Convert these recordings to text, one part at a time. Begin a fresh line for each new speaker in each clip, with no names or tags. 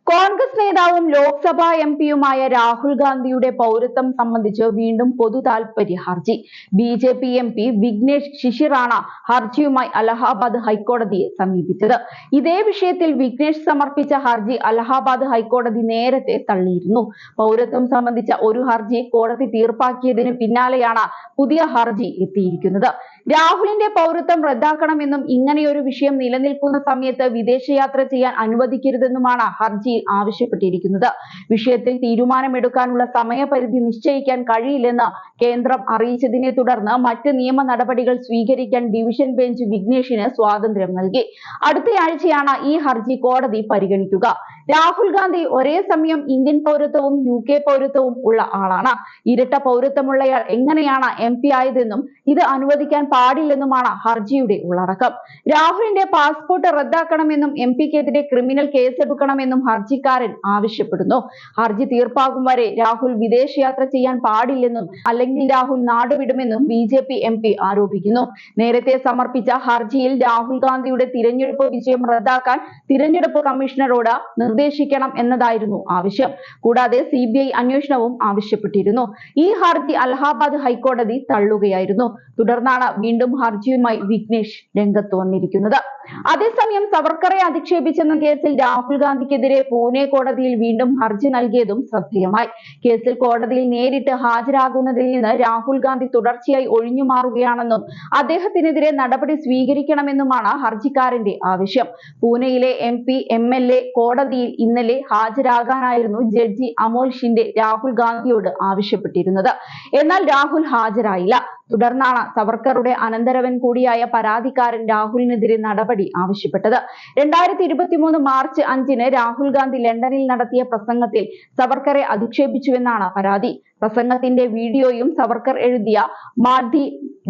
കോൺഗ്രസ് നേതാവും ലോക്സഭാ എംപിയുമായ രാഹുൽ ഗാന്ധിയുടെ പൗരത്വം സംബന്ധിച്ച് വീണ്ടും പൊതു താൽപര്യ ഹർജി. ബി.ജെ.പി. എം.പി. വിഘ്നേഷ് ശിശിറാണ് ഹർജിയുമായി അലഹാബാദ് ഹൈക്കോടതിയെ സമീപിച്ചത്. ഇതേ വിഷയത്തിൽ വിഘ്നേഷ് സമർപ്പിച്ച ഹർജി അലഹാബാദ് ഹൈക്കോടതി നേരത്തെ തള്ളിയിരുന്നു. പൗരത്വം സംബന്ധിച്ച ഒരു ഹർജി കോടതി തീർപ്പാക്കിയതിന് പിന്നാലെയാണ് പുതിയ ഹർജി എത്തിയിരിക്കുന്നത്. രാഹുലിന്റെ പൗരത്വം റദ്ദാക്കണമെന്നും ഇങ്ങനെയൊരു വിഷയം നിലനിൽക്കുന്ന സമയത്ത് വിദേശയാത്ര ചെയ്യാൻ അനുവദിക്കരുതെന്നുമാണ് ഹർജിയിൽ ആവശ്യപ്പെട്ടിരിക്കുന്നത്. വിഷയത്തിൽ തീരുമാനമെടുക്കാനുള്ള സമയപരിധി നിശ്ചയിക്കാൻ കഴിയില്ലെന്ന് കേന്ദ്രം അറിയിച്ചതിനെ തുടർന്ന് മറ്റ് നിയമ നടപടികൾ സ്വീകരിക്കാൻ ഡിവിഷൻ ബെഞ്ച് വിഘ്നേഷിന് സ്വാതന്ത്ര്യം നൽകി. അടുത്തയാഴ്ചയാണ് ഈ ഹർജി കോടതി പരിഗണിക്കുക. രാഹുൽ ഗാന്ധി ഒരേ സമയം ഇന്ത്യൻ പൗരത്വവും UK പൗരത്വവും ഉള്ള ആളാണ്. ഇരട്ട പൗരത്വമുള്ളയാൾ എങ്ങനെയാണ് MP ആയതെന്നും ഇത് അനുവദിക്കാൻ പാടില്ലെന്നുമാണ് ഹർജിയുടെ ഉള്ളടക്കം. രാഹുലിന്റെ പാസ്പോർട്ട് റദ്ദാക്കണമെന്നും MP-ക്കെതിരെ ക്രിമിനൽ കേസെടുക്കണമെന്നും ഹർജിക്കാരൻ ആവശ്യപ്പെടുന്നു. ഹർജി തീർപ്പാകും വരെ രാഹുൽ വിദേശയാത്ര ചെയ്യാൻ പാടില്ലെന്നും അല്ലെങ്കിൽ രാഹുൽ നാടുവിടുമെന്നും BJP MP ആരോപിക്കുന്നു. നേരത്തെ സമർപ്പിച്ച ഹർജിയിൽ രാഹുൽ ഗാന്ധിയുടെ തിരഞ്ഞെടുപ്പ് വിജയം റദ്ദാക്കാൻ തിരഞ്ഞെടുപ്പ് കമ്മീഷണറോട് നിർദ്ദേശിക്കണം എന്നതായിരുന്നു ആവശ്യം. കൂടാതെ CBI അന്വേഷണവും ആവശ്യപ്പെട്ടിരുന്നു. ഈ ഹർജി അലഹാബാദ് ഹൈക്കോടതി തള്ളുകയായിരുന്നു. തുടർന്നാണ് വീണ്ടും ഹർജിയുമായി വിഘ്നേഷ് രംഗത്ത് വന്നിരിക്കുന്നത്. അതേസമയം സവർക്കറെ അധിക്ഷേപിച്ചെന്ന കേസിൽ രാഹുൽ ഗാന്ധിക്കെതിരെ പൂനെ കോടതിയിൽ വീണ്ടും ഹർജി നൽകിയതും ശ്രദ്ധേയമായി. കേസിൽ കോടതിയിൽ നേരിട്ട് ഹാജരാകുന്നതിൽ നിന്ന് രാഹുൽ ഗാന്ധി തുടർച്ചയായി ഒഴിഞ്ഞുമാറുകയാണെന്നും അദ്ദേഹത്തിനെതിരെ നടപടി സ്വീകരിക്കണമെന്നുമാണ് ഹർജിക്കാരന്റെ ആവശ്യം. പൂനെയിലെ MP MLA കോടതിയിൽ ഇന്നലെ ഹാജരാകാനായിരുന്നു ജഡ്ജി അമോൽ ഷിൻഡെ രാഹുൽ ഗാന്ധിയോട് ആവശ്യപ്പെട്ടിരുന്നത്. എന്നാൽ രാഹുൽ ഹാജരായില്ല. തുടർന്നാണ് സവർക്കറുടെ അനന്തരവൻ കൂടിയായ പരാതിക്കാരൻ രാഹുലിനെതിരെ നടപടി ആവശ്യപ്പെട്ടത്. 2023 മാർച്ച് 5-ന് രാഹുൽ ഗാന്ധി ലണ്ടനിൽ നടത്തിയ പ്രസംഗത്തിൽ സവർക്കറെ അധിക്ഷേപിച്ചുവെന്നാണ് പരാതി. പ്രസംഗത്തിന്റെ വീഡിയോയും സവർക്കർ എഴുതിയ മാധി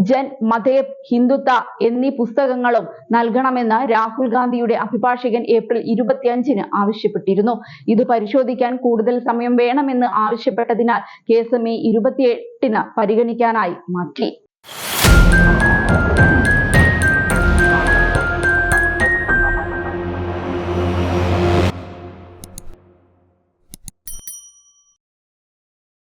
ജൻ മതേബ് ഹിന്ദുത്വ എന്നീ പുസ്തകങ്ങളും നൽകണമെന്ന് രാഹുൽ ഗാന്ധിയുടെ അഭിഭാഷകൻ ഏപ്രിൽ 25-ന് ആവശ്യപ്പെട്ടിരുന്നു. ഇത് പരിശോധിക്കാൻ കൂടുതൽ സമയം വേണമെന്ന് ആവശ്യപ്പെട്ടതിനാൽ കേസ് മെയ് 28-ന് പരിഗണിക്കാനായി മാറ്റി.